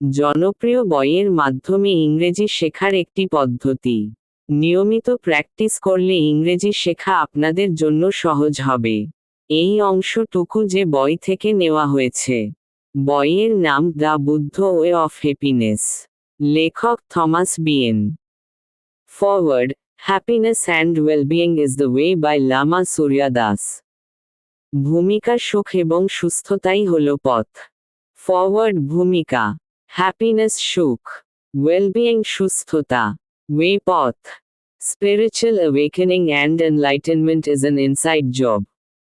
জনপ্রিয় বইয়ের মাধ্যমে ইংরেজি শেখার একটি পদ্ধতি। নিয়মিত প্র্যাকটিস করলে ইংরেজি শেখা আপনাদের জন্য সহজ হবে। এই অংশটুকু যে বই থেকে নেওয়া হয়েছে। বইয়ের নাম the Buddha way of happiness. লেখক Thomas Bien. Forward, happiness and wellbeing is the way by Lama Surya Das. ভূমিকা, সুখ এবং সুস্থতাই হল পথ। ফরওয়ার্ড, ভূমিকা, হ্যাপিনেস সুখ, ওয়েলবিইং সুস্থতা, ওয়ে পথ। Spiritual awakening and enlightenment is an inside job.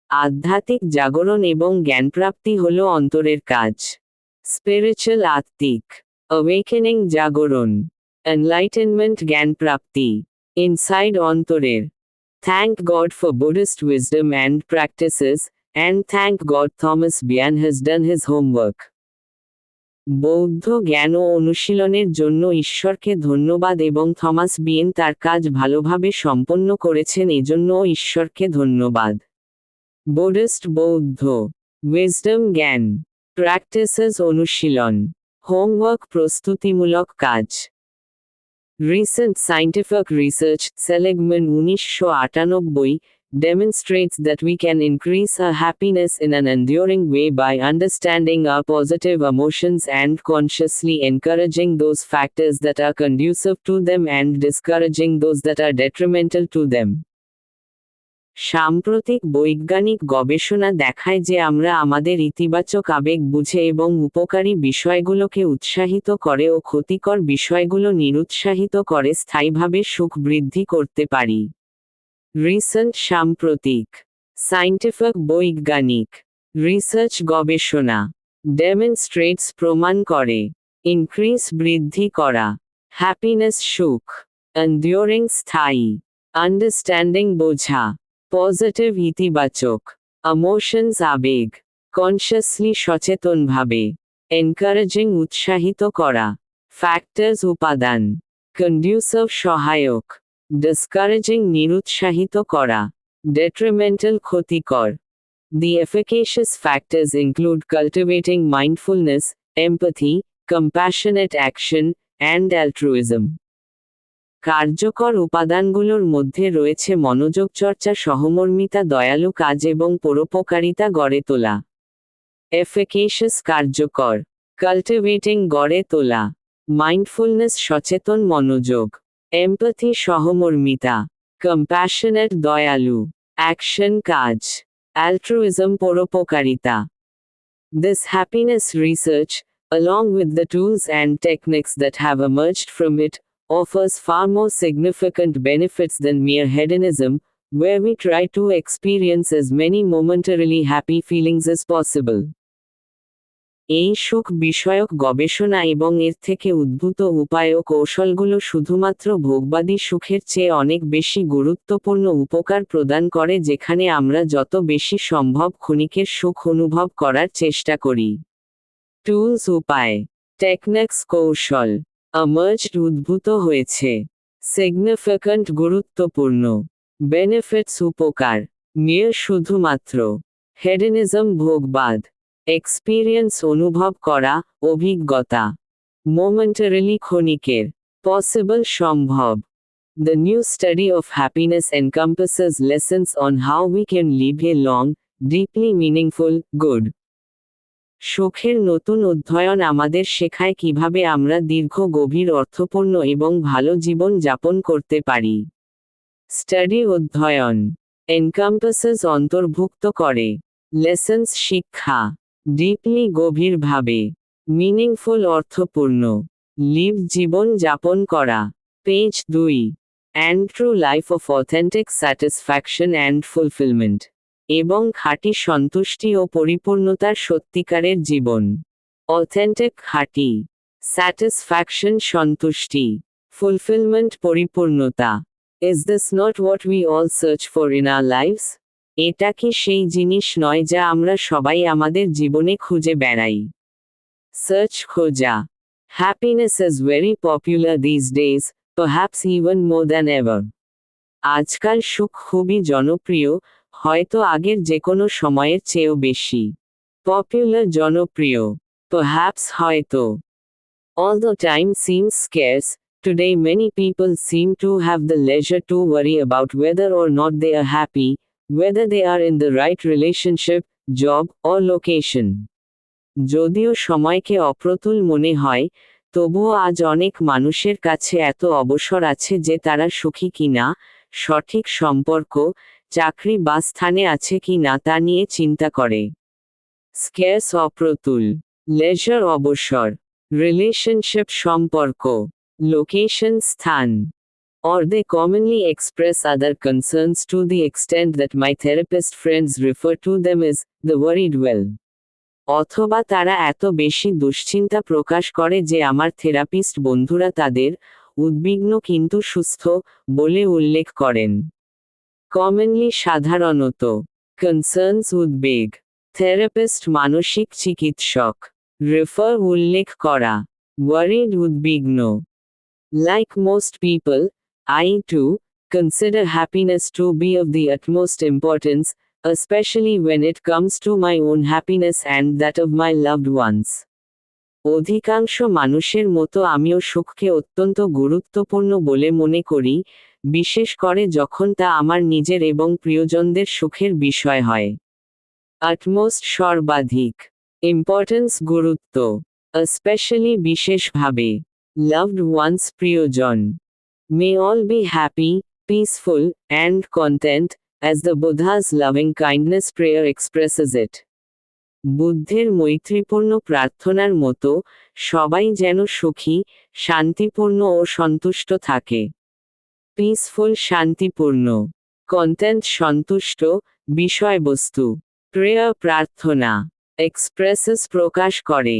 আধ্যাত্মিক জাগরণ এবং জ্ঞানপ্রাপ্তি হল অন্তরের কাজ। স্পিরিচুয়াল আত্মিক, অ্যাওয়েকেনিং জাগরণ, এনলাইটেনমেন্ট জ্ঞানপ্রাপ্তি, ইনসাইড অন্তরের। Thank god for Buddhist wisdom and practices, and thank god Thomas Beant has done his homework. বৌদ্ধ জ্ঞান ও অনুশীলনের জন্য ঈশ্বরকে ধন্যবাদ এবং থমাস বিয়েন তার কাজ ভালোভাবে সম্পন্ন করেছেন এজন্যও ঈশ্বরকে ধন্যবাদ। বুদ্ধিস্ট বৌদ্ধ, উইজডম জ্ঞান, প্র্যাকটিসেস অনুশীলন, হোমওয়ার্ক প্রস্তুতিমূলক কাজ। Recent scientific research, Seligman 1998, demonstrates that we can increase our happiness in an enduring way by understanding our positive emotions and consciously encouraging those factors that are conducive to them and discouraging those that are detrimental to them. সাম্প্রতিক বৈজ্ঞানিক গবেষণা দেখায় যে আমরা আমাদের ইতিবাচক আবেগ বুঝে এবং উপকারী বিষয়গুলোকে উৎসাহিত করে ও ক্ষতিকর বিষয়গুলো নিরুৎসাহিত করে স্থায়ীভাবে সুখ বৃদ্ধি করতে পারি। রিসেন্ট সাম্প্রতিক সায়েন্টিফিক বৈজ্ঞানিক রিসার্চ গবেষণা ডেমনস্ট্রেটস প্রমাণ করে ইনক্রিজ বৃদ্ধি করা, হ্যাপিনেস সুখ, এন্ডিউরিং স্থায়ী, আন্ডারস্ট্যান্ডিং বোঝা, পজিটিভ ইতিবাচক, ইমোশনস আবেগ, কনশাসলি সচেতনভাবে, এনকারেজিং উৎসাহিত করা, ফ্যাক্টরস উপাদান, কন্ডিউসিভ সহায়ক, ডিসকারেজিং নিরুৎসাহিত করা, ডেট্রিমেন্টাল ক্ষতিকর। The efficacious factors include cultivating mindfulness, empathy, compassionate action, and altruism. কার্যকর উপাদানগুলোর মধ্যে রয়েছে মনোযোগ চর্চা, সহমর্মিতা, দয়ালু কাজ এবং পরোপকারিতা গড়ে তোলা। এফিকেশিয়াস কার্যকর, কাল্টিভেটিং গড়ে তোলা, মাইন্ডফুলনেস সচেতন মনোযোগ, এমপ্যাথি সহমর্মিতা, কম্প্যাশনেট দয়ালু, অ্যাকশন কাজ, অ্যালট্রুইজম পরোপকারিতা। This happiness research, along with the tools and techniques that have emerged from it, offers far more significant benefits than mere hedonism, where we try to experience as many momentarily happy feelings as possible. এই সুখ বিষয়ক গবেষণা এবং এর থেকে উদ্ভূত উপায় ও কৌশলগুলো শুধুমাত্র ভোগবাদী সুখের চেয়ে অনেক বেশি গুরুত্বপূর্ণ উপকার প্রদান করে, যেখানে আমরা যত বেশি সম্ভব ক্ষণিকের সুখ অনুভব করার চেষ্টা করি। টুলস উপায়, টেকনিক্স কৌশল, emerged উদ্ভূত হয়েছে। সিগনিফিক্যান্ট গুরুত্বপূর্ণ, বেনিফিটস উপকার, mere শুধুমাত্র, হেডনিজম ভোগবাদ, এক্সপিরিয়েন্স অনুভব করা, অভিজ্ঞতা, মোমেন্টারিলি ক্ষণিকের, পসিবল সম্ভব। The new study of happiness encompasses lessons on how we can live a long, deeply meaningful, good. সুখের নতুন অধ্যয়ন আমাদের শেখায় কিভাবে আমরা দীর্ঘ, গভীর, অর্থপূর্ণ এবং ভালো জীবন যাপন করতে পারি। স্টাডি অধ্যয়ন, এনকাম্পাসেস অন্তর্ভুক্ত করে, লেসন্স শিক্ষা, ডিপলি গভীরভাবে, মিনিংফুল অর্থপূর্ণ, লিভ জীবন যাপন করা। Page 2, and true life of authentic satisfaction and fulfilment, এবং খাঁটি সন্তুষ্টি ও পরিপূর্ণতার সত্যিকারের জীবন। অথেন্টিক খাঁটি, স্যাটিসফ্যাকশন সন্তুষ্টি, ফুলফিলমেন্ট পরিপূর্ণতা। Is this not what we all search for in our lives? এটা কি সেই জিনিস নয় যা আমরা সবাই আমাদের জীবনে খুঁজে বেড়াই? সার্চ, খোঁজা। Happiness is very popular this days, perhaps even more than ever. আজকাল সুখ খুবই জনপ্রিয়, হয়তো আগের যেকোনো সময়ের চেয়েও বেশি। পপুলার জনপ্রিয়, পারহ্যাপস হয়তো। Although time seems scarce, today many people seem to have the leisure to worry about whether or not they are happy, whether they are in the right relationship, job, or location. যদিও সময়কে অপ্রতুল মনে হয়, তবুও আজ অনেক মানুষের কাছে এত অবসর আছে যে তারা সুখী কিনা, সঠিক সম্পর্ক, চাকরি বা স্থানে আছে কি না তা নিয়ে চিন্তা করে। স্ক্যার্স অপ্রতুল, লেজার অবসর, রিলেশনশিপ সম্পর্ক, লোকেশন স্থান। Or they commonly express other concerns to the extent that my therapist friends refer to them as the worried well. অথবা তারা এত বেশি দুশ্চিন্তা প্রকাশ করে যে আমার থেরাপিস্ট বন্ধুরা তাদের উদ্বিগ্ন কিন্তু সুস্থ বলে উল্লেখ করেন। কমনলি সাধারণত, কনসার্নস উদ্বেগ, থেরাপিস্ট মানসিক চিকিৎসক, রেফার উল্লেখ করা, ওয়ারিড উদ্বিগ্ন। Like most people, I too consider happiness to be of the utmost importance, especially when it comes to my own happiness and that of my loved ones. অধিকাংশ মানুষের মতো আমিও সুখকে অত্যন্ত গুরুত্বপূর্ণ বলে মনে করি, বিশেষ করে যখন তা আমার নিজের এবং প্রিয়জনদের সুখের বিষয় হয়। utmost সর্বাধিক, ইম্পর্টেন্স গুরুত্ব, especially বিশেষভাবে, loved ones প্রিয়জন। May all be happy, peaceful, and content, as the Buddha's loving kindness prayer expresses it. বুদ্ধের মৈত্রীপূর্ণ প্রার্থনার মতো, সবাই যেন সুখী, শান্তিপূর্ণ ও সন্তুষ্ট থাকে। পিসফুল শান্তিপূর্ণ, কন্টেন্ট সন্তুষ্ট, বিষয়বস্তু, প্রেয়ার প্রার্থনা, এক্সপ্রেসেস প্রকাশ করে।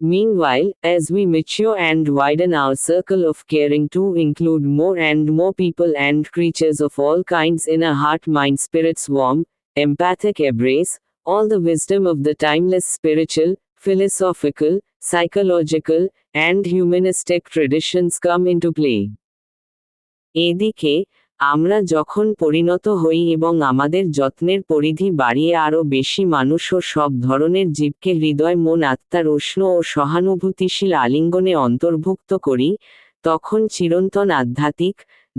Meanwhile, as we mature and widen our circle of caring to include more and more people and creatures of all kinds in a heart-mind-spirit's warm, empathic embrace, all the wisdom of the timeless spiritual, philosophical, psychological, and humanistic traditions come into play. এদিকে, আমরা যখন পরিণত হই এবং আমাদের যত্নের পরিধি বাড়িয়ে আরও বেশি মানুষ ও সব ধরনের জীবকে হৃদয় মন আত্মার উষ্ণ ও সহানুভূতিশীল আলিঙ্গনে অন্তর্ভুক্ত করি, তখন চিরন্তন আধ্যাত্মিক,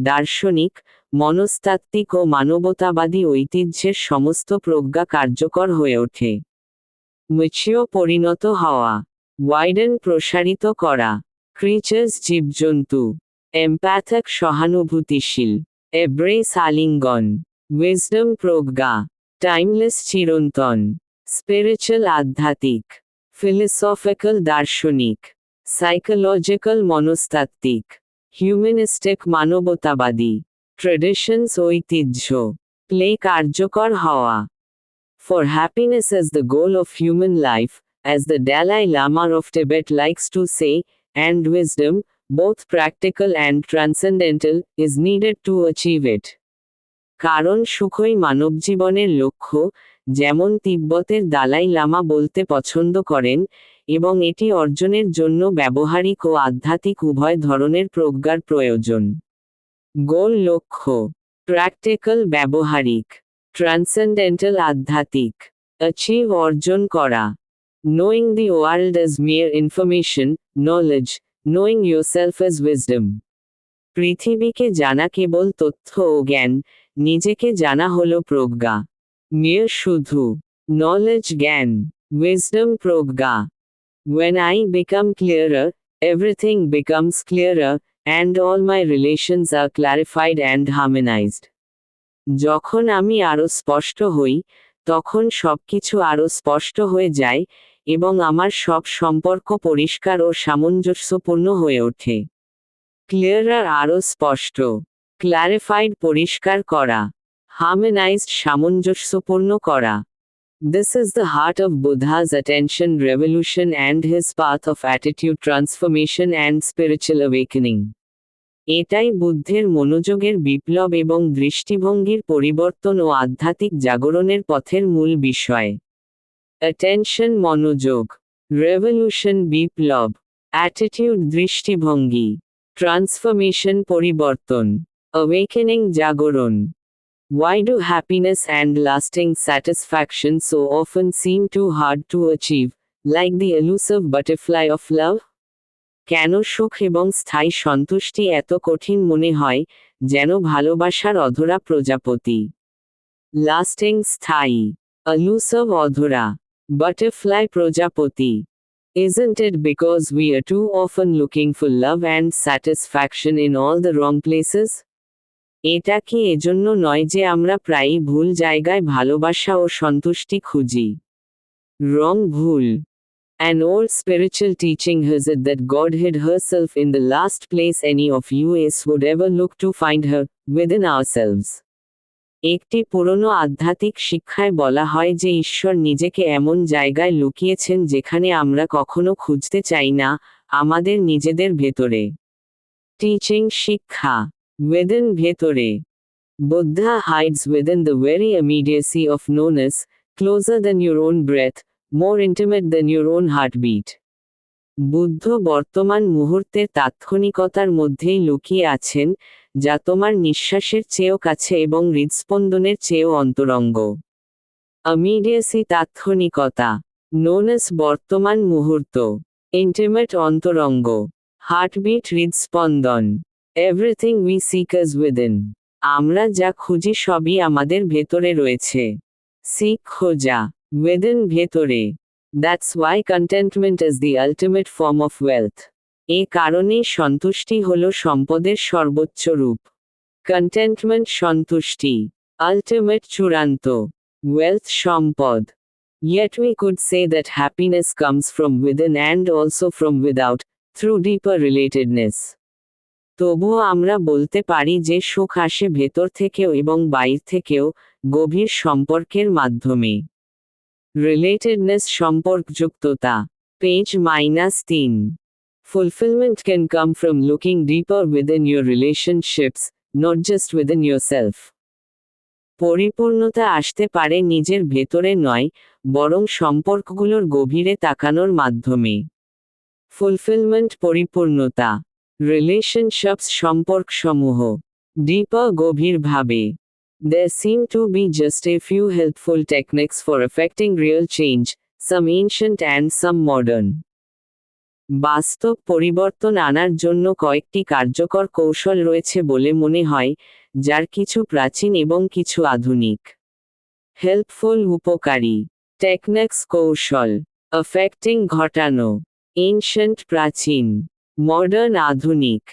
দার্শনিক, মনস্তাত্ত্বিক ও মানবতাবাদী ঐতিহ্যের সমস্ত প্রজ্ঞা কার্যকর হয়ে ওঠে। ম্যাচিওর পরিণত হওয়া, ওয়াইডেন প্রসারিত করা, ক্রিচার্স জীবজন্তু, এমপ্যাথিক সহানুভূতিশীল, এব্রেস আলিঙ্গন, উইজডম প্রজ্ঞা, টাইমলেস চিরন্তন, স্পিরিচুয়াল আধ্যাত্মিক, ফিলোসফিক্যাল দার্শনিক, সাইকোলজিক্যাল মনস্তাত্ত্বিক, হিউম্যানিস্টিক মানবতাবাদী, ট্রেডিশনস ঐতিহ্য, প্লে কার্যকর হওয়া। For happiness as the goal of human life, as the Dalai Lama of Tibet likes to say, and wisdom, both practical and transcendental, is needed to achieve it. কারণ সুখই মানবজীবনের লক্ষ্য, যেমন তিব্বতের দালাই লামা বলতে পছন্দ করেন, এবং এটি অর্জনের জন্য ব্যবহারিক ও আধ্যাত্মিক উভয় ধরনের প্রজ্ঞার প্রয়োজন। গোল লক্ষ্য, প্র্যাকটিক্যাল ব্যবহারিক, ট্রান্সেন্ডেন্টাল আধ্যাত্মিক, অ্যাচিভ অর্জন করা। Knowing the world as mere information, knowledge, knowing yourself as wisdom. পৃথিবীকে জানা কেবল তথ্য ও জ্ঞান, নিজেকে জানা হলো প্রজ্ঞা। mere শুধু, knowledge জ্ঞান, wisdom Pragya. When I become clearer, everything becomes clearer, and all my relations are clarified and harmonized. যখন আমি আরো স্পষ্ট হই, তখন সবকিছু আরো স্পষ্ট হয়ে যায়, এবং আমার সব সম্পর্ক পরিষ্কার ও সামঞ্জস্যপূর্ণ হয়ে ওঠে। ক্লিয়ারার আরো স্পষ্ট, ক্ল্যারিফাইড পরিষ্কার করা, হারমোনাইজড সামঞ্জস্যপূর্ণ করা। This is the heart of Buddha's attention revolution and his path of attitude transformation and spiritual awakening. এটাই বুদ্ধের মনোযোগের বিপ্লব এবং দৃষ্টিভঙ্গির পরিবর্তন ও আধ্যাত্মিক জাগরণের পথের মূল বিষয়। অ্যাটেনশন মনোযোগ, রেভলিউশন বিপ্লব, অ্যাটিটিউড দৃষ্টিভঙ্গি, ট্রান্সফরমেশন পরিবর্তন, অ্যাওয়েকেনিং জাগরণ। Why do happiness and lasting satisfaction so often seem too hard to achieve, like the elusive butterfly of love? কেন সুখ এবং স্থায়ী সন্তুষ্টি এত কঠিন মনে হয়, যেন ভালোবাসার অধরা প্রজাপতি? লাস্টিং স্থায়ী, elusive অধরা, butterfly প্রজাপতি. Isn't it because we are too often looking for love and satisfaction in all the wrong places? এটা কি এজন্য নয় যে আমরা প্রায়ই ভুল জায়গায় ভালোবাসা ও সন্তুষ্টি খুঁজি? রং ভুল. An old spiritual teaching has it that God hid herself in the last place any of us would ever look to find her, within ourselves. একটি পুরনো আধ্যাত্মিক শিক্ষায় বলা হয় যে ঈশ্বর নিজেকে এমন জায়গায় লুকিয়েছেন যেখানে আমরা কখনো খুঁজতে চাই না, আমাদের নিজেদের ভেতরে. টিচিং শিক্ষা. within ভেতরে. Buddha hides within the very immediacy of knownness, closer than your own breath, more intimate than your own heartbeat. Buddha বর্তমান মুহূর্তের তাৎক্ষণিকতার মধ্যেই লুকিয়ে আছেন, যা তোমার নিঃশ্বাসের চেয়েও কাছে এবং হৃদস্পন্দনের চেয়েও অন্তরঙ্গ. ইমিডিয়েসি তাৎক্ষণিকতা. নোনেস বর্তমান মুহূর্ত. ইন্টিমেট অন্তরঙ্গ. হার্টবিট হৃদস্পন্দন. Everything we seek is within. আমরা যা খুঁজি সবই আমাদের ভেতরে রয়েছে. সিক খোঁজা. উইদিন ভেতরে. That's why contentment is the ultimate form of wealth. এ কারণেই সন্তুষ্টি হল সম্পদের সর্বোচ্চ রূপ. কন্টেন্টমেন্ট সন্তুষ্টি. আল্টিমেট চূড়ান্ত. ওয়েলথ সম্পদ. Yet we could say that happiness comes from within and also from without, through deeper relatedness. তবুও আমরা বলতে পারি যে সুখ আসে ভেতর থেকেও এবং বাইর থেকেও, গভীর সম্পর্কের মাধ্যমে. রিলেটেডনেস সম্পর্কযুক্ততা. Page -3. Fulfillment can come from looking deeper within your relationships, not just within yourself. পরিপূর্ণতা আসতে পারে নিজের ভেতরে নয়, বরং সম্পর্কগুলোর গভীরে তাকানোর মাধ্যমে. ফুলফিলমেন্ট পরিপূর্ণতা. রিলেশনশিপস সম্পর্কসমূহ. ডিপার গভীরভাবে. There seem to be just a few helpful techniques for effecting real change, some ancient and some modern. বাস্তব পরিবর্তন আনার জন্য কয়েকটি কার্যকর কৌশল রয়েছে বলে মনে হয়, যার কিছু প্রাচীন এবং কিছু আধুনিক. হেল্পফুল উপকারী. টেকনিক্স কৌশল. এফেক্টিং ঘটানো. এনশিয়েন্ট প্রাচীন. মডার্ন আধুনিক.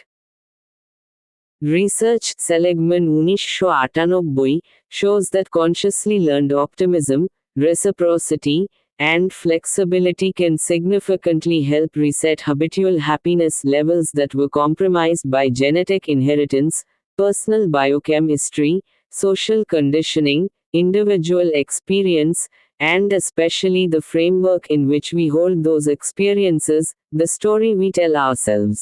Research Seligman 1998 shows that consciously learned optimism, reciprocity, and flexibility can significantly help reset habitual happiness levels that were compromised by genetic inheritance, personal biochemistry, social conditioning, individual experience, and especially the framework in which we hold those experiences, the story we tell ourselves.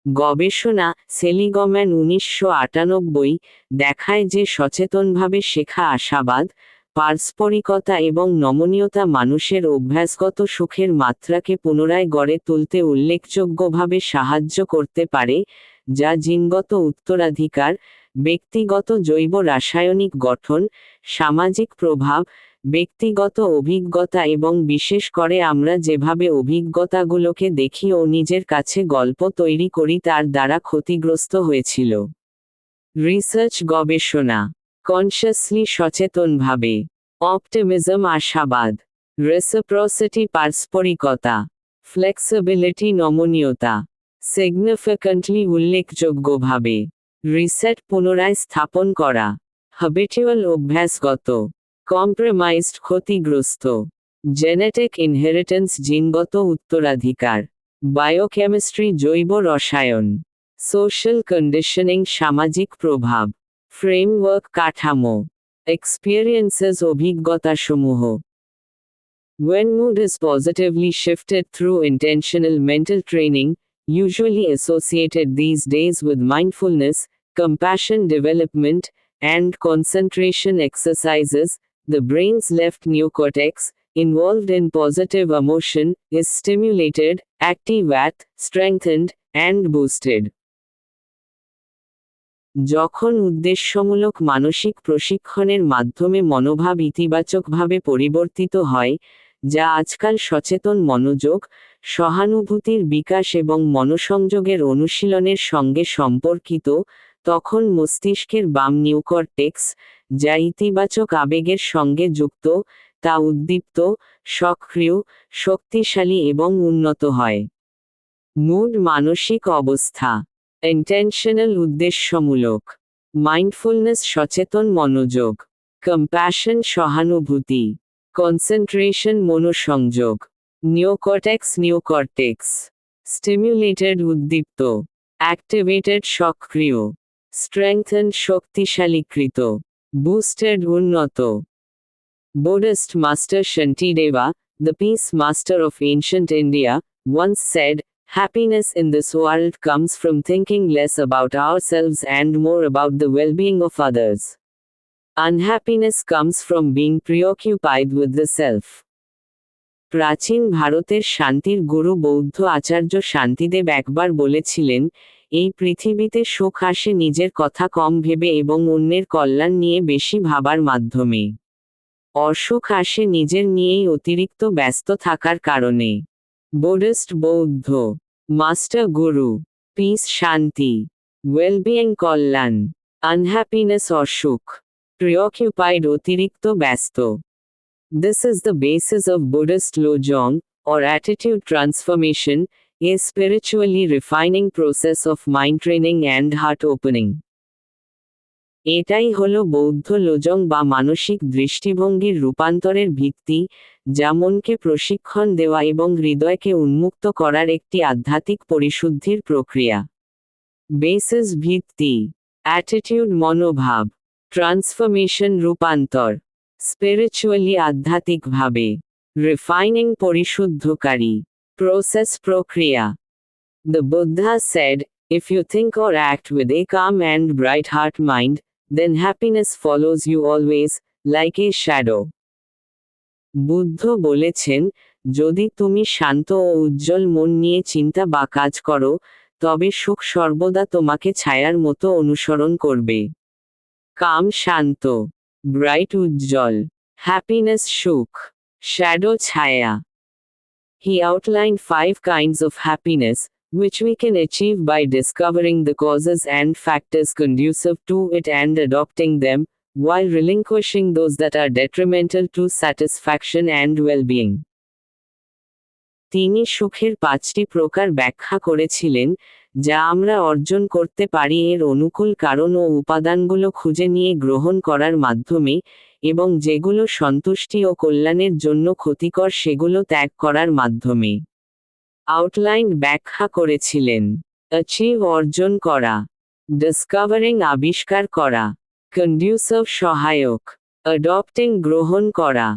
গবেষণা. সেলিগম্যান 1998 দেখায় যে সচেতনভাবে শেখা আশাবাদ, পারস্পরিকতা এবং নমনীয়তা মানুষের অভ্যাসগত সুখের মাত্রাকে পুনরায় গড়ে তুলতে উল্লেখযোগ্যভাবে সাহায্য করতে পারে, যা জিনগত উত্তরাধিকার, ব্যক্তিগত জৈব রাসায়নিক গঠন, সামাজিক প্রভাব, ব্যক্তিগত অভিজ্ঞতা এবং বিশেষ করে আমরা যেভাবে অভিজ্ঞতাগুলোকে দেখি ও নিজের কাছে গল্প তৈরি করি তার দ্বারা ক্ষতিগ্রস্ত হয়েছিল. রিসার্চ গবেষণা. কনশাসলি সচেতনভাবে. অপটিমিজম আশাবাদ. রেসিপ্রসিটি পারস্পরিকতা. ফ্লেক্সিবিলিটি নমনীয়তা. সিগনিফিক্যান্টলি উল্লেখযোগ্যভাবে. রিসেট পুনরায় স্থাপন করা. হ্যাবিচুয়াল অভ্যাসগত. কম্প্রোমাইজড ক্ষতিগ্রস্ত. জেনেটিক ইনহেরিটেন্স জিনগত উত্তরাধিকার. বায়োকেমিস্ট্রি জৈব রসায়ন. সোশ্যাল কন্ডিশনিং সামাজিক প্রভাব. ফ্রেমওয়ার্ক কাঠামো. Experiences অভিজ্ঞতাসমূহ. When mood is positively shifted through intentional mental training, usually associated these days with mindfulness, compassion development, and concentration exercises, the brain's left neocortex, involved in positive emotion, is stimulated, activated, strengthened, and boosted. যখন উদ্দেশ্যমূলক মানসিক প্রশিক্ষণের মাধ্যমে মনোভাব ইতিবাচকভাবে পরিবর্তিত হয়, যা আজকাল সচেতন মনোযোগ, সহানুভূতির বিকাশ এবং মনোসংযোগের অনুশীলনের সঙ্গে সম্পর্কিত, তখন মস্তিষ্কের বাম নিওকর্টেক্স, যা ইতিবাচক আবেগের সঙ্গে যুক্ত, তা উদ্দীপ্ত, সক্রিয়, শক্তিশালী এবং উন্নত হয়। মুড মানসিক অবস্থা। ইন্টেনশনাল উদ্দেশ্যমূলক। মাইন্ডফুলনেস সচেতন মনোযোগ। কম্প্যাশন সহানুভূতি। কনসেন্ট্রেশন মনোসংযোগ। নিওকর্টেক্স স্টিমুলেটেড উদ্দীপ্ত। অ্যাক্টিভেটেড সক্রিয়। স্ট্রেংথেন শক্তিশালীকৃত। বুস্টেড উন্নত। Buddhist master Shantideva, the peace master of ancient India, once said, "Happiness in this world comes from thinking less about ourselves and more about the well-being of others. Unhappiness comes from being preoccupied with the self." প্রাচীন ভারতের শান্তির গুরু বৌদ্ধ আচার্য শান্তিদেব একবার বলেছিলেন, এই পৃথিবীতে সুখ আসে নিজের কথা কম ভেবে এবং অন্যের কল্যাণ নিয়ে বেশি ভাবার মাধ্যমে। অসুখ আসে নিজের নিয়েই অতিরিক্ত ব্যস্ত থাকার কারণে। বুদ্ধিস্ট বৌদ্ধ মাস্টার গুরু, পিস শান্তি, ওয়েলবিং কল্যাণ, আনহ্যাপিনেস অসুখ, প্রিঅকিউপাইড অতিরিক্ত ব্যস্ত। This is the basis of Buddhist Lojong, or attitude transformation, a spiritually refining process of mind training and heart opening. এটাই হলো বৌদ্ধ লোজং বা মানসিক দৃষ্টিভঙ্গির রূপান্তরের ভিত্তি, যা মনকে প্রশিক্ষণ দেওয়া এবং হৃদয়কে উন্মুক্ত করার একটি আধ্যাত্মিক পরিশুদ্ধির প্রক্রিয়া। বেসিস ভিত্তি, অ্যাটিটিউড মনোভাব, ট্রান্সফরমেশন রূপান্তর, স্পিরিচুয়ালি আধ্যাত্মিকভাবে, রিফাইনিং পরিশুদ্ধকারী, প্রসেস প্রক্রিয়া। The Buddha said, "If you think or act with a calm and bright heart mind, then happiness follows you always, like a shadow." Buddha বলেছেন, যদি তুমি শান্ত ও উজ্জ্বল মন নিয়ে চিন্তা বা কাজ করো, তবে সুখ সর্বদা তোমাকে ছায়ার মতো অনুসরণ করবে। কাম শান্ত, ব্রাইট উজ্জ্বল, হ্যাপিনেস সুখ, শ্যাডো ছায়া। He outlined 5 kinds of happiness, which we can achieve by discovering the causes and factors conducive to it and adopting them, while relinquishing those that are detrimental to satisfaction and well-being. তিনি সুখের 5টি প্রকার ব্যাখ্যা করেছিলেন, যা আমরা অর্জন করতে পারি এর অনুকূল কারণ ও উপাদানগুলো খুঁজে নিয়ে গ্রহণ করার মাধ্যমে, এবং যেগুলো সন্তুষ্টি ও কল্যাণের জন্য ক্ষতিকর সেগুলো ত্যাগ করার মাধ্যমে। আউটলাইন ব্যাখ্যা করেছিলেন, অ্যাচিভ অর্জন করা, ডিসকভারিং আবিষ্কার করা, কন্ডিউসিভ সহায়ক, অ্যাডপ্টিং গ্রহণ করা,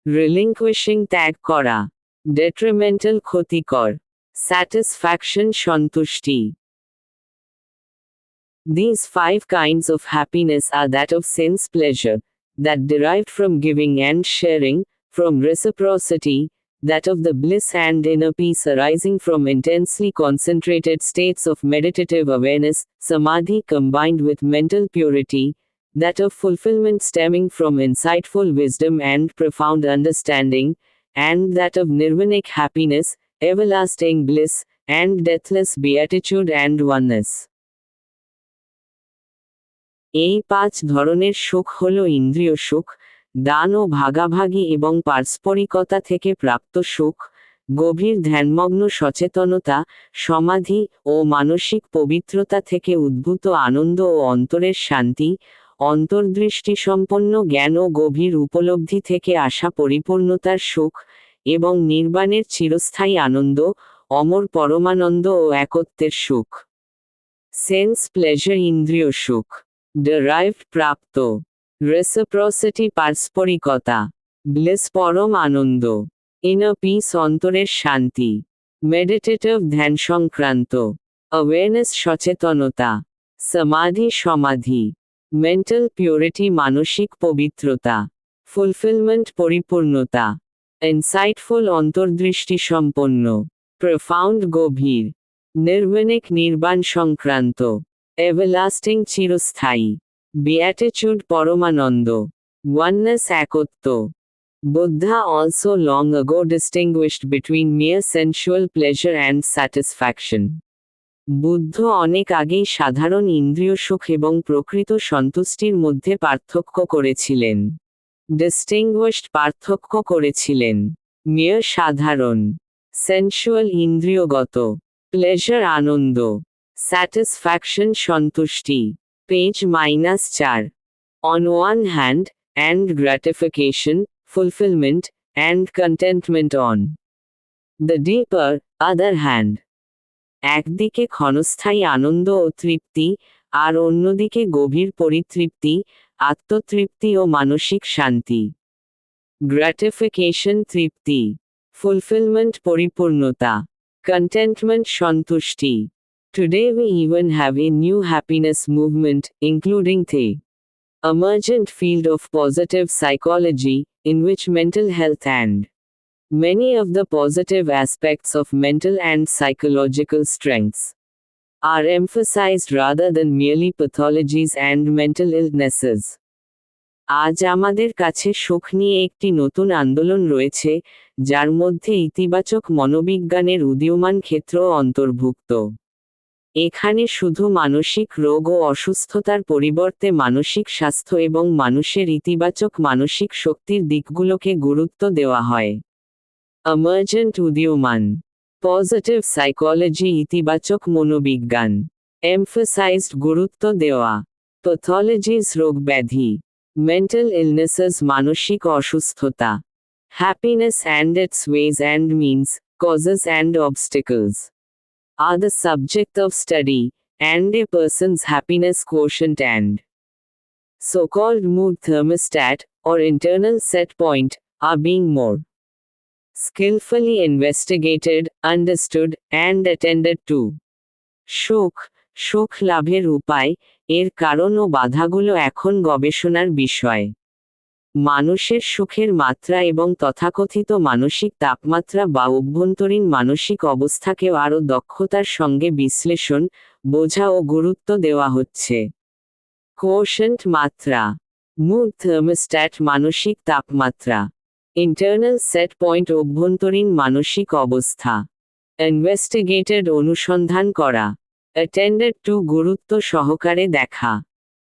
রিলিঙ্কুইশিং ত্যাগ করা, ডেট্রিমেন্টাল ক্ষতিকর, স্যাটিসফ্যাকশন সন্তুষ্টি। These 5 kinds of happiness are that of sense pleasure, that derived from giving and sharing, from reciprocity, that of the bliss and inner peace arising from intensely concentrated states of meditative awareness, samadhi combined with mental purity, that of fulfillment stemming from insightful wisdom and profound understanding, and that of nirvanic happiness, everlasting bliss, and deathless beatitude and oneness. এই 5 ধরনের সুখ হল ইন্দ্রিয় সুখ, দান ও ভাগাভাগি এবং পারস্পরিকতা থেকে প্রাপ্ত সুখ, গভীর ধ্যানমগ্ন সচেতনতা, সমাধি ও মানসিক পবিত্রতা থেকে উদ্ভূত আনন্দ ও অন্তরের শান্তি, অন্তর্দৃষ্টিসম্পন্ন জ্ঞান ও গভীর উপলব্ধি থেকে আসা পরিপূর্ণতার সুখ, এবং নির্বাণের চিরস্থায়ী আনন্দ, অমর পরমানন্দ ও একত্বের সুখ। সেন্স প্লেজার ইন্দ্রিয় সুখ, derived প্রাপ্ত, রেসিপ্রসিটি পারস্পরিকতা, ব্লিস পরম আনন্দ, ইনার পিস অন্তরের শান্তি, মেডিটেটিভ ধ্যান সংক্রান্ত, অ্যাওয়ারনেস সচেতনতা, সমাধি সমাধি, মেন্টাল পিউরিটি মানসিক পবিত্রতা, ফুলফিলমেন্ট পরিপূর্ণতা, ইনসাইটফুল অন্তর্দৃষ্টি সম্পন্ন, প্রফাউন্ড গভীর, নির্বাণিক নির্বাণ সংক্রান্ত, এভারলাস্টিং চিরস্থায়ী, বিয়াটিটিউড পরমানন্দ, oneness একত্ব, Buddha also long ago distinguished between mere sensual pleasure and satisfaction. Buddha অনেক আগেই সাধারণ ইন্দ্রিয় সুখ এবং প্রকৃত সন্তুষ্টির মধ্যে পার্থক্য করেছিলেন। ডিস্টিংগুইশড পার্থক্য করেছিলেন। mere সাধারণ, সেন্সুয়াল ইন্দ্রিয়গত, প্লেজার আনন্দ, স্যাটিসফ্যাকশন সন্তুষ্টি। Page -4. On one hand, and gratification, fulfillment, and contentment on the deeper, other hand. একদিকে ক্ষণস্থায়ী আনন্দ ও তৃপ্তি, আর অন্যদিকে গভীর পরিতৃপ্তি, আত্মতৃপ্তি ও মানসিক শান্তি। গ্র্যাটিফিকেশন তৃপ্তি, ফুলফিলমেন্ট পরিপূর্ণতা, কন্টেন্টমেন্ট সন্তুষ্টি। Today we even have a new happiness movement, including the emergent field of positive psychology, in which mental health and many of the positive aspects of mental and psychological strengths are emphasized rather than merely pathologies and mental illnesses. আজ আমাদের কাছে সুখ নিয়ে একটি নতুন আন্দোলন রয়েছে, যার মধ্যে ইতিবাচক মনোবিজ্ঞানের উদীয়মান ক্ষেত্রও অন্তর্ভুক্ত। এখানে শুধু মানসিক রোগ ও অসুস্থতার পরিবর্তে মানসিক স্বাস্থ্য এবং মানুষের ইতিবাচক মানসিক শক্তির দিকগুলোকে গুরুত্ব দেওয়া হয়। emergent উদীয়মান, পজিটিভ সাইকোলজি ইতিবাচক মনোবিজ্ঞান, emphasized গুরুত্ব দেওয়া, প্যাথোলজিস রোগ ব্যাধি, mental illnesses মানসিক অসুস্থতা, happiness and its ways and means, causes and obstacles are the subject of study, and a person's happiness quotient and so-called mood thermostat, or internal set point, are being more skillfully investigated, understood, and attended to. সুখ লাভের উপায়, এর কারণ ও বাধাগুলো এখন গবেষণার বিষয়। মানুষের সুখের মাত্রা এবং তথাকথিত মানসিক তাপমাত্রা বা অভ্যন্তরীণ মানসিক অবস্থাকেও আরও দক্ষতার সঙ্গে বিশ্লেষণ, বোঝা ও গুরুত্ব দেওয়া হচ্ছে। কোশেন্ট মাত্রা, মুড থার্মোস্ট্যাট মানসিক তাপমাত্রা, ইন্টারনাল সেট পয়েন্ট অভ্যন্তরীণ মানসিক অবস্থা, ইনভেস্টিগেটেড অনুসন্ধান করা, অ্যাটেন্ডেড টু গুরুত্ব সহকারে দেখা।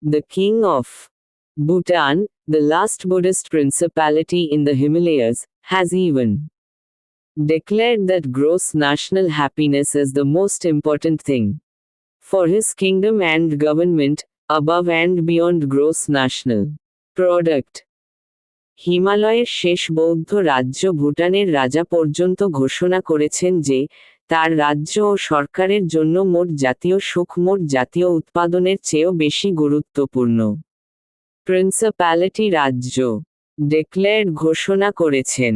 The king of Bhutan, the last Buddhist principality in the Himalayas, has even declared that gross national happiness is the most important thing for his kingdom and government, above and beyond gross national product. হিমালয়ের শেষ বৌদ্ধ রাজ্য ভুটানের রাজা পর্যন্ত ঘোষণা করেছেন যে, তার রাজ্য ও সরকারের জন্য মোট জাতীয় সুখ মোট জাতীয় উৎপাদনের চেয়েও বেশি গুরুত্বপূর্ণ। প্রিন্সিপ্যালিটি রাজ্য ডিক্লেয়ার্ড ঘোষণা করেছেন।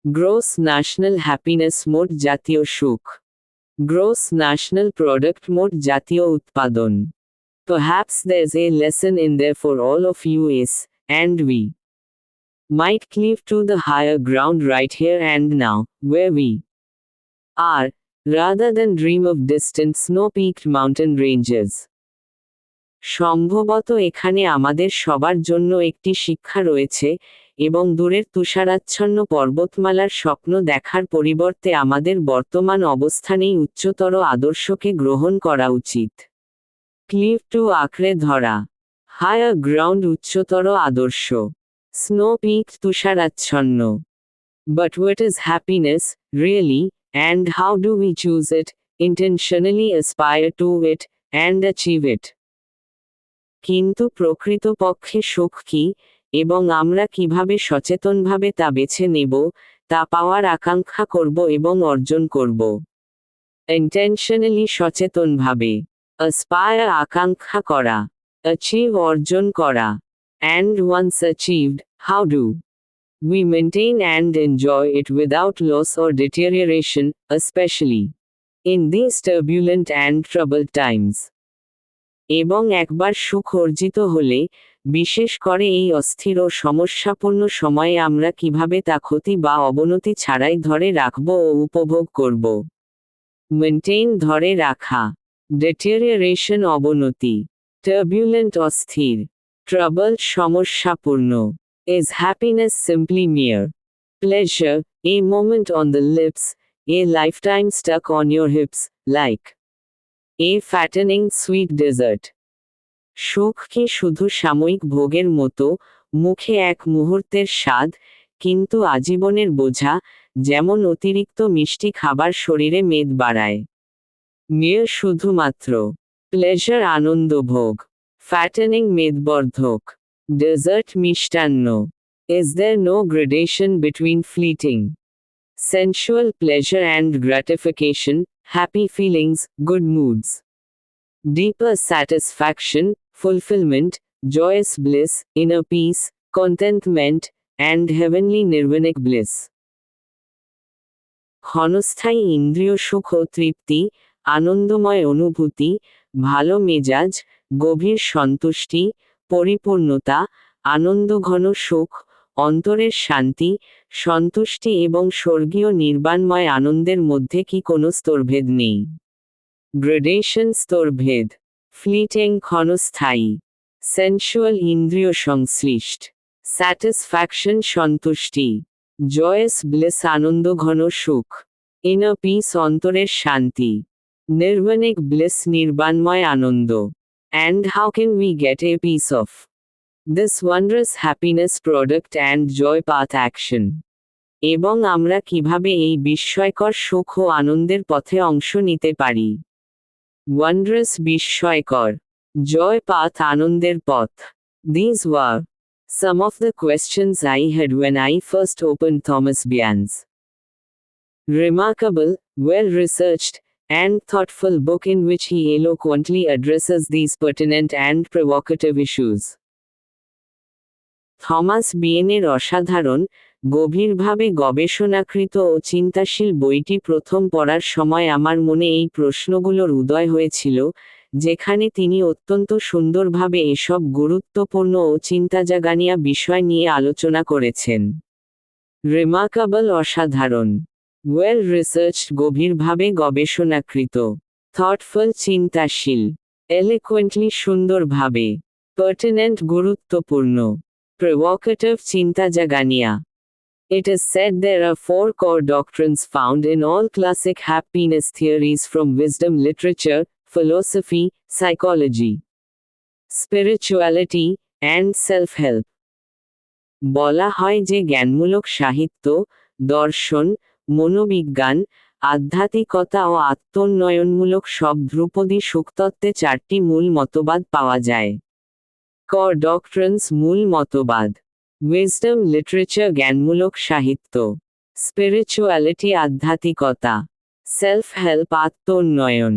গ্রোস ন্যাশনাল হ্যাপিনেস মোট জাতীয় সুখ, গ্রোস ন্যাশনাল প্রোডাক্ট মোট জাতীয় উৎপাদন। Perhaps there's a lesson in there for all of us, and we might cleave to the higher ground right here and now, where we are, rather than dream of distant snow-peaked mountain ranges. সম্ভবত এখানে আমাদের সবার জন্য একটি শিক্ষা রয়েছে, এবং দূরের তুষারাচ্ছন্ন পর্বতমালার স্বপ্ন দেখার পরিবর্তে আমাদের বর্তমান অবস্থানেই উচ্চতর আদর্শকে গ্রহণ করা উচিত। ক্লিভ টু আঁকড়ে ধরা, হায়ার গ্রাউন্ড উচ্চতর আদর্শ, স্নো পিক তুষারাচ্ছন্ন। But what is happiness, really, and how do we choose it, intentionally aspire to it, and achieve it? কিন্তু প্রকৃতপক্ষে সুখ কি, এবং আমরা কিভাবে সচেতনভাবে তা বেছে নেব, তা পাওয়ার আকাঙ্ক্ষা করব এবং অর্জন করব। ইন্টেনশনালি সচেতনভাবে, অ্যাসপায়ার আকাঙ্ক্ষা করা, অ্যাচিভ অর্জন করা, and once achieved, how do we maintain and enjoy it without loss or deterioration, especially in these turbulent and troubled times. এবং একবার সুখ অর্জিত হলে, বিশেষ করে এই অস্থির ও সমস্যাপূর্ণ সময়ে আমরা কিভাবে তা ক্ষতি বা অবনতি ছাড়াই ধরে রাখব ও উপভোগ করব। মেনটেইন ধরে রাখা, ডেটেরিয়েশন অবনতি, টার্বুলেন্ট অস্থির, trouble সমস্যাপূর্ণ। Is happiness simply mere Pleasure, a moment on the lips, a lifetime stuck on your hips, like a fattening sweet dessert. সুখ কি শুধু সাময়িক ভোগের মতো, মুখে এক মুহূর্তের স্বাদ, কিন্তু আজীবনের বোঝা, যেমন অতিরিক্ত মিষ্টি খাবার শরীরে মেদ বাড়ায়। মেয় শুধুমাত্র প্লেজার আনন্দভোগ, ফ্যাটেনিং মেদবর্ধক, ডেজার্ট মিষ্টান্ন। Is there no gradation between fleeting sensual pleasure and gratification, happy feelings, good moods, deeper satisfaction, fulfillment, joyous bliss, inner peace, contentment, and heavenly nirvanic bliss? ক্ষণস্থায়ী ইন্দ্রিয় সুখ ও তৃপ্তি, আনন্দময় অনুভূতি, ভালো মেজাজ, গভীর সন্তুষ্টি, পরিপূর্ণতা, আনন্দঘন সুখ, অন্তরের শান্তি, সন্তুষ্টি এবং স্বর্গীয় নির্বাণময় আনন্দের মধ্যে কি কোনো স্তরভেদ নেই? গ্রেডেশন স্তরভেদ। ফ্লিটিং ক্ষণস্থায়ী, সেন্সুয়াল ইন্দ্রিয় সংশ্লিষ্ট, স্যাটিসফ্যাকশন সন্তুষ্টি, জয়েস ব্লেস আনন্দঘন সুখ, ইনার পিস অন্তরের শান্তি, নির্বাণিক ব্লেস নির্বাণময় আনন্দ। And how can we get a piece of this wondrous happiness product and joy path action? এবং আমরা কিভাবে এই বিস্ময়কর সুখ ও আনন্দের পথে অংশ নিতে পারি? ওয়ান্ড্রাস বিস্ময়কর, জয় পাথ আনন্দের পথ। These were some of the questions I had when I first opened Thomas Bian's remarkable, well-researched, and thoughtful book in which he eloquently addresses these pertinent and provocative issues. Thomas বিয়েনের অসাধারণ, গভীরভাবে গবেষণাকৃত ও চিন্তাশীল বইটি প্রথম পড়ার সময় আমার মনে এই প্রশ্নগুলোর উদয় হয়েছিল, যেখানে তিনি অত্যন্ত সুন্দরভাবে এসব গুরুত্বপূর্ণ ও চিন্তাজাগানিয়া বিষয় নিয়ে আলোচনা করেছেন। রিমার্কেবল অসাধারণ, ওয়েল রিসার্চড গভীরভাবে গবেষণাকৃত, থটফুল চিন্তাশীল, এলিকুয়েন্টলি সুন্দরভাবে, পার্টিনেন্ট গুরুত্বপূর্ণ, provocative চিন্তাজাগানিয়া। It is said there are 4 core doctrines found in all classic happiness theories from wisdom literature, philosophy, psychology, spirituality, and self-help. বলা হয় যে জ্ঞানমূলক সাহিত্য, দর্শন, মনোবিজ্ঞান, আধ্যাত্মিকতা ও আত্মোন্নয়নমূলক সব ধ্রুপদী সুখতত্ত্বে 4টি মূল মতবাদ পাওয়া যায়। Core doctrines মূল মতবাদ। Wisdom literature জ্ঞানমূলক সাহিত্য, spirituality আধ্যাত্মিকতা, self-help আত্মোন্নয়ন।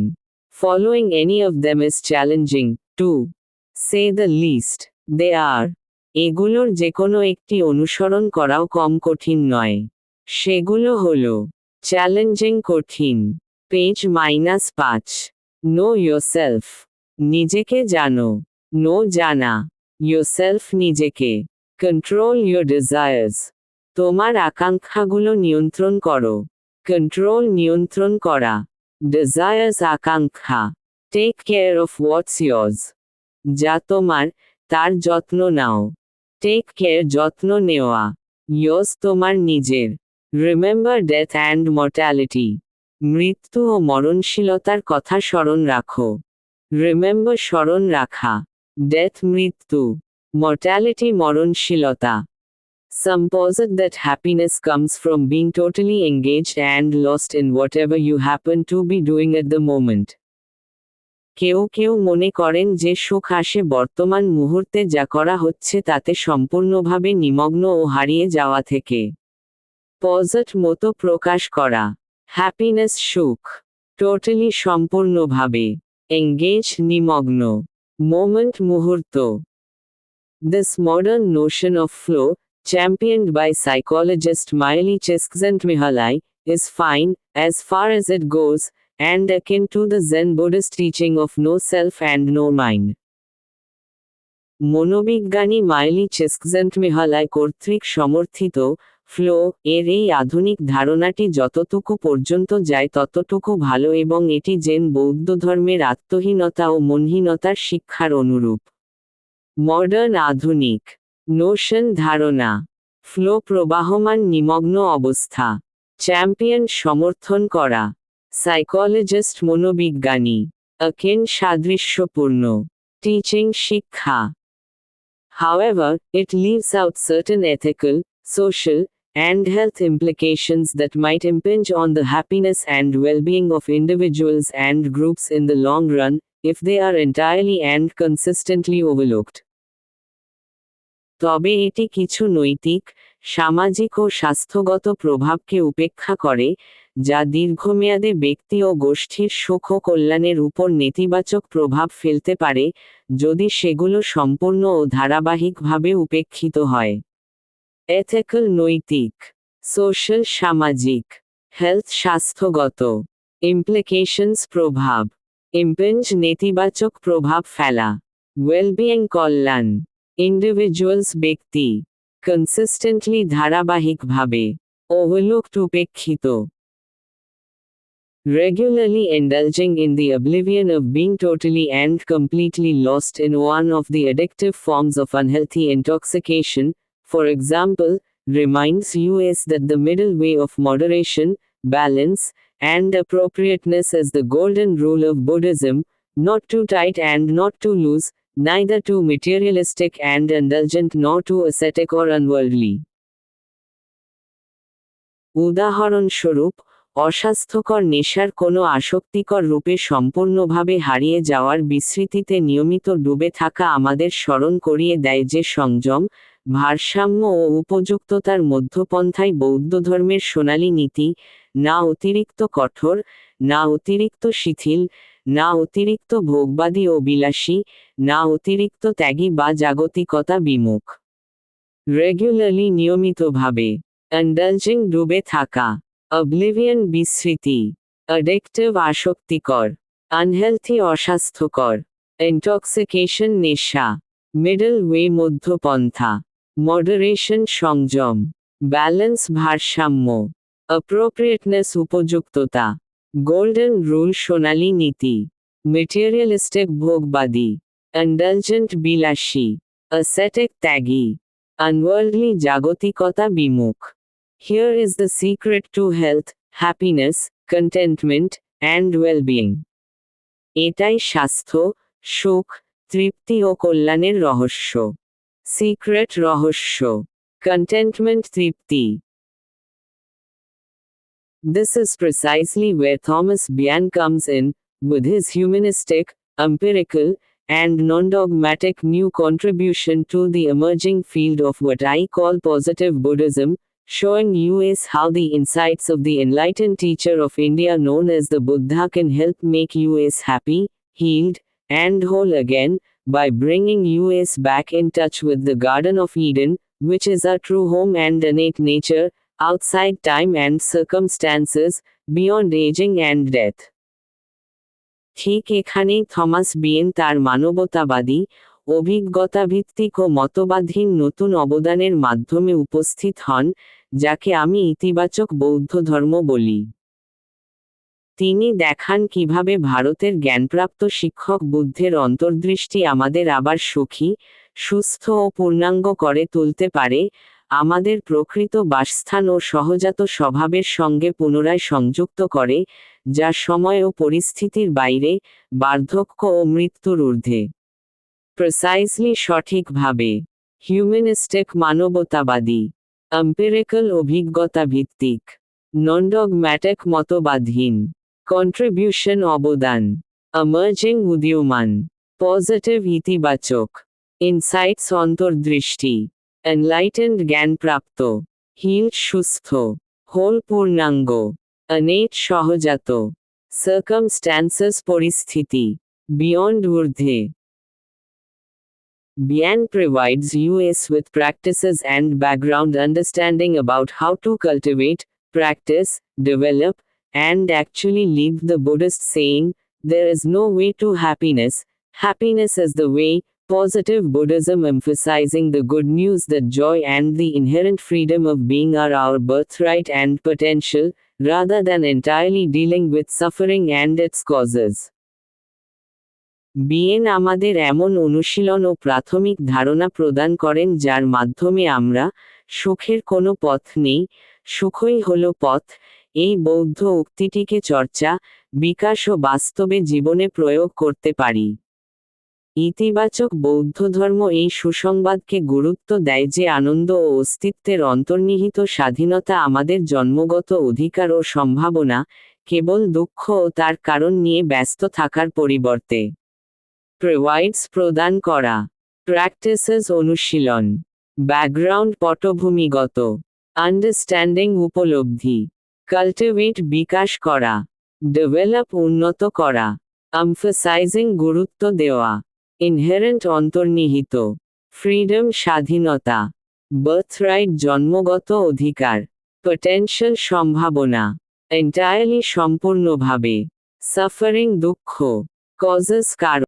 Following any of them is challenging, to say the least. They are এগুলোর যেকোনো একটি অনুসরণ করাও কম কঠিন নয়। সেগুলো হলো চ্যালেঞ্জিং কঠিন, পেজ -5, নো yourself নিজেকে জানো, নো জানা, yourself নিজেকে, কন্ট্রোল your desires তোমার আকাঙ্ক্ষাগুলো নিয়ন্ত্রণ করো, কন্ট্রোল নিয়ন্ত্রণ করা, desires আকাঙ্ক্ষা, take care of what's yours যা তোমার, তার যত্ন নাও, টেক কেয়ার যত্ন নেওয়া, yours তোমার নিজের, রিমেম্বার ডেথ অ্যান্ড মর্টালিটি মৃত্যু ও মরণশীলতার কথা স্মরণ রাখো, রিমেম্বার স্মরণ রাখা, ডেথ মৃত্যু, mortality মরণশীলতা। Some posit that happiness comes from being totally engaged and lost in whatever you happen to be doing at the moment. কেউ কেউ মনে করেন যে সুখ আসে বর্তমান মুহূর্তে যা করা হচ্ছে তাতে সম্পূর্ণভাবে নিমগ্ন ও হারিয়ে যাওয়া থেকে। পজিট মতো প্রকাশ করা, হ্যাপিনেস সুখ, টোটালি সম্পূর্ণভাবে, এঙ্গেজ নিমগ্ন, মোমেন্ট মুহূর্ত। This modern notion of flow, championed by psychologist Maily Csikszentmihalyi, is fine, as far as it goes, and akin to the Zen Buddhist teaching of no self and no mind. মনোবিজ্ঞানী মাইলি চেস্কজেন্টমিহালাই কর্তৃক সমর্থিত flow এর এই আধুনিক ধারণাটি যতটুকু পর্যন্ত যায় ততটুকু ভালো এবং এটি জেন বৌদ্ধ ধর্মের আত্মহীনতা ও মনহীনতার শিক্ষার অনুরূপ। মডার্ন আধুনিক নোশন ধারণা ফ্লো প্রবাহমান নিমগ্ন অবস্থা। চ্যাম্পিয়ন সমর্থন করা। সাইকোলজিস্ট মনোবিজ্ঞানী। অকেন সাদৃশ্যপূর্ণ। টিচিং শিক্ষা। However, it leaves out certain ethical, social, and health implications that might impinge on the happiness and well-being of individuals and groups in the long run, if they are entirely and consistently overlooked. তবে এটি কিছু নৈতিক, সামাজিক ও স্বাস্থ্যগত প্রভাবকে উপেক্ষা করে, যা দীর্ঘমেয়াদে ব্যক্তি ও গোষ্ঠীর সুখ ও কল্যাণের উপর নেতিবাচক প্রভাব ফেলতে পারে, যদি সেগুলো সম্পূর্ণ ও ধারাবাহিকভাবে উপেক্ষিত হয়। এথিক্যাল নৈতিক, সোশ্যাল সামাজিক, হেলথ স্বাস্থ্যগত, ইমপ্লিকেশনস প্রভাব, ইম্পেঞ্জ নেতিবাচক প্রভাব ফেলা, ওয়েলবিং কল্যাণ, ইন্ডিভিজুয়ালস ব্যক্তি, কনসিস্টেন্টলি ধারাবাহিকভাবে, ওভারলুকড উপেক্ষিত। Regularly indulging in the oblivion of being totally and completely lost in one of the addictive forms of unhealthy intoxication, for example, reminds us that the middle way of moderation, balance, and appropriateness is the golden rule of Buddhism, not too tight and not too loose, neither too materialistic and indulgent nor too ascetic or unworldly. উদাহরণস্বরূপ, অস্বাস্থ্যকর নেশার কোনো আসক্তিকর রূপে সম্পূর্ণভাবে হারিয়ে যাওয়ার বিস্মৃতিতে নিয়মিত ডুবে থাকা আমাদের স্মরণ করিয়ে দেয় যে সংযম, ভারসাম্য ও উপযুক্ততার মধ্যপন্থাই বৌদ্ধধর্মের সোনালী নীতি, না অতিরিক্ত কঠোর, না অতিরিক্ত শিথিল, না অতিরিক্ত ভোগবাদী ও বিলাসী, না অতিরিক্ত ত্যাগী বা জাগতিকতা বিমুখ। রেগুলারলি নিয়মিতভাবে, ইন্ডালজিং ডুবে থাকা, অবলিভিয়ন বিস্মৃতি, অ্যাডিকটিভ আসক্তিকর, আনহেলথি অস্বাস্থ্যকর, ইনটক্সিকেশন নেশা, মিডল ওয়ে মধ্যপন্থা, মডারেশন সংযম, ব্যালেন্স ভারসাম্য, অ্যাপ্রোপ্রিয়েটনেস উপযুক্ততা, গোল্ডেন রুল সোনালী নীতি, মেটেরিয়ালিস্টিক ভোগবাদী, ইন্ডালজেন্ট বিলাসী, অ্যাসেটিক ত্যাগী, আনওয়ার্ল্ডলি জাগতিকতা বিমুখ। Here is the secret to health, happiness, contentment, and well-being. এটাই স্বাস্থ্য, সুখ, তৃপ্তি ও কল্যাণের রহস্য। সিক্রেট রহস্য, contentment Tripti. This is precisely where Thomas Bian comes in, with his humanistic, empirical, and non-dogmatic new contribution to the emerging field of what I call positive Buddhism, showing us how the insights of the enlightened teacher of India known as the Buddha can help make us happy, healed, and whole again, by bringing us back in touch with the Garden of Eden, which is our true home and innate nature, outside time and circumstances, beyond aging and death. ঠিক এখানেই Thomas বিয়েন তার মানবতাবাদী, অভিজ্ঞতাভিত্তিক ও মতবাদহীন নতুন অবদানের মাধ্যমে উপস্থিত হন, যাকে আমি ইতিবাচক বৌদ্ধ ধর্ম বলি। তিনি দেখান কিভাবে ভারতের জ্ঞানপ্রাপ্ত শিক্ষক বুদ্ধের অন্তর্দৃষ্টি আমাদের আবার সুখী, সুস্থ ও পূর্ণাঙ্গ করে তুলতে পারে, আমাদের প্রকৃত বাসস্থান ও সহজাত স্বভাবের সঙ্গে পুনরায় সংযুক্ত করে, যা সময় ও পরিস্থিতির বাইরে, বার্ধক্য ও মৃত্যুর ঊর্ধ্বে। প্রিসাইজলি সঠিকভাবে, হিউম্যানিস্টিক মানবতাবাদী, এম্পিরিক্যাল অভিজ্ঞতা ভিত্তিক, নন-ডগম্যাটিক মতবাদহীন, কন্ট্রিবিউশন অবদান, এমার্জিং উদীয়মান, পজিটিভ ইতিবাচক, ইনসাইটস অন্তর্দৃষ্টি, এনলাইটেন্ড জ্ঞানপ্রাপ্ত, হিলড সুস্থ, হোল পূর্ণাঙ্গ, অনেট সহজাত, সার্কামস্ট্যান্সেস পরিস্থিতি, বিয়ন্ড ঊর্ধ্বে। Bian provides us with practices and background understanding about how to cultivate, practice, develop, and actually live the Buddhist saying, "There is no way to happiness, happiness is the way." Positive Buddhism emphasizing the good news that joy and the inherent freedom of being are our birthright and potential, rather than entirely dealing with suffering and its causes. বিয়েন আমাদের এমন অনুশীলন ও প্রাথমিক ধারণা প্রদান করেন যার মাধ্যমে আমরা, সুখের কোনো পথ নেই, সুখই হলো পথ। এই বৌদ্ধ উক্তিটিকে চর্চা, বিকাশ ও বাস্তবে জীবনে প্রয়োগ করতে পারি। ইতিবাচক বৌদ্ধ ধর্ম এই সুসংবাদকে গুরুত্ব দেয় যে আনন্দ ও অস্তিত্বের অন্তর্নিহিত স্বাধীনতা আমাদের জন্মগত অধিকার ও সম্ভাবনা, কেবল দুঃখ ও তার কারণ নিয়ে ব্যস্ত থাকার পরিবর্তে প্রোভাইডস প্রদান করা। প্র্যাকটিসেস অনুশীলন, ব্যাকগ্রাউন্ড পটভূমিগত, আন্ডারস্ট্যান্ডিং উপলব্ধি, কাল্টিভেট বিকাশ করা, ডেভেলপ উন্নত করা, এমফাসাইজিং গুরুত্ব দেওয়া, ইনহেরেন্ট অন্তর্নিহিত, ফ্রিডম স্বাধীনতা, বার্থরাইট জন্মগত অধিকার, পটেনশিয়াল সম্ভাবনা, এন্টায়ারলি সম্পূর্ণভাবে, সাফারিং দুঃখ, কজেস কারণ।